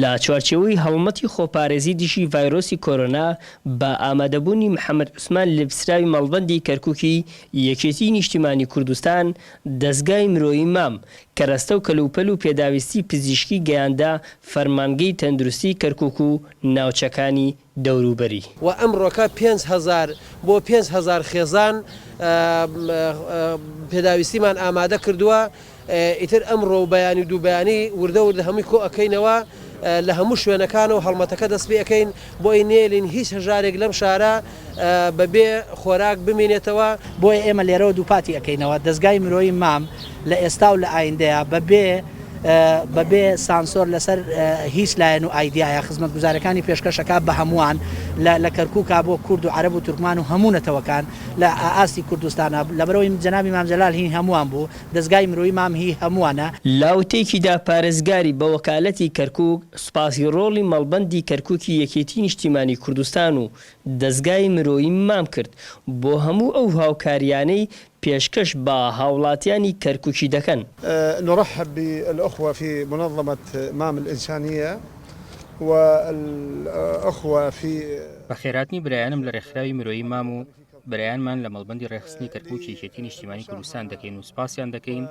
لا چوارچێوەی هەوڵمەتی خۆپارێزی دژی ڤایرۆسی کۆرۆنا بە ئامادەبوونی محەممەد عوسمان لە پسراوی مەڵبەندی کەرکووکی یەکێتی نیشتیمانی کوردستان دەستگای مرۆیی مام کە ڕستە و کەلوپەل و پێداویستی پزیشکی گەیاندا فەرمانگەی تەندروستی کەرکووک و ناوچەکانی دەوروبەری و ئەمڕۆکە 5,000 بۆ 5,000 خێزان پێداویستیمان ئامادە کردووە. ئیتر ئەمڕۆ بەیانی دووبیانی وردە هەمووی کۆ ئەەکەینەوە لە هەموو شوێنەکان و هەڵمەتەکە دەست پێ ئەەکەین بۆی نێلین هیچ هەژارێک لەم شارە بەبێ خۆراک بمێنێتەوە. بۆی ئێمە لێرەوە دووپاتی ئەەکەینەوە دەستگای مرۆیی مام لە ئێستا و لە ئایندەیە بەبێ سانسۆر لەسەر هیچ لایەن و ئایدایە خزمەت گوزارەکانی پێشکەشەکە بە هەمووان لە کەرکووکا بۆ کورد و عەرەب و تورکمان و هەموو نەتەوەکان لە ئاستی کوردستانە لەبەرەوەی جەنابی مام جەلال هی هەمووان بوو دەستگای مرۆیی مام هی هەمووانە. لاوتێکیدا پارێزگاری بە وەکالەتی کەرکووک سوپاسی ڕۆڵی مەڵبەندی کەرکووکی یەکێتی نیشتیمانی کوردستان و دەستگای مرۆیی مام کرد بۆ هەموو ئەو هاوکاریانەی پێشکەش بە هاوڵاتیانی کەرکووکی دەکەن. نرحب بالأخوة في منظمة مام الإنسانية والأخوة في بەخێراتنی برایانم لە ڕێکخراوی مرۆیی مام و برایانمان لە مەڵبەندی ڕێخستنی کەرکووکی یەکێتی نیشتیمانی کوردستان دەکەین و سوپاسیان دەکەین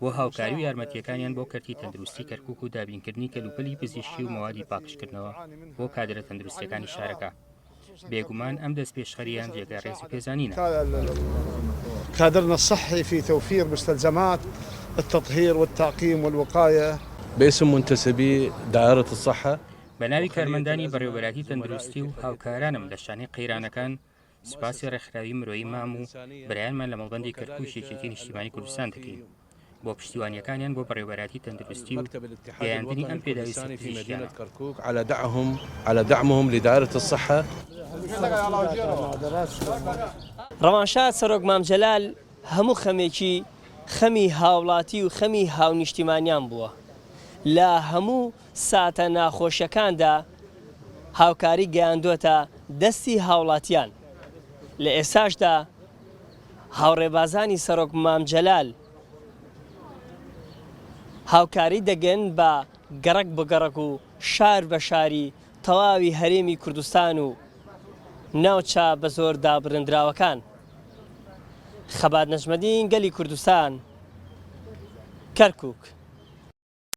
بۆ هاوکاری و یارمەتیەکانیان بۆ کەرتی تەندروستی کەرکووک و دابینکردنی کەلوپەلی پزیشکی و مەوادی پاکشکردنەوە بۆ کادرە تەندروستیەکانی شارەکە. بێگومان ئەم دەست پێشخەریان جێگا ڕێز و پێزانینە. كادرنا الصحي في توفير مستلزمات التطهير والتعقيم والوقاية باسم منتسبي دائرة الصحة. بەناوی کارمەندانی بەڕێوەبەراتی تەندروستی و هاوکارانم لە شانەی قەیرانەکان سوپاسی ڕێکخراوی مرۆیی مام و برایانمان لە مەڵبەندی کەرکووک یەکێتی نیشتیمانی کوردستان دەکەین بۆ پشتیوانیەکانیان بۆ بەڕێوەبەراتی تەندروستی و گەیاندنی ئەم پێداویستە پزیشکیانە. على دعمهم لدائرة الصحة. ڕەوانشاد سەرۆک مام جەلال هەموو خەمێکی خەمی هاوڵاتی و خەمی هاونیشتیمانیان بووە. لە هەموو ساتە ناخۆشیەکاندا هاوکاری گەیاندووەتە دەستی هاوڵاتیان. لە ئێساشدا هاوڕێبازانی سەرۆک مام جەلال هاوکاری دەگەن بە گەڕک بە گەڕک و شار بە شاری تەواوی هەرێمی کوردستان و ناوچە بە زۆر دابڕندراوەکان. خەبات نەجمەدین گەلی کوردستان کەرکووک.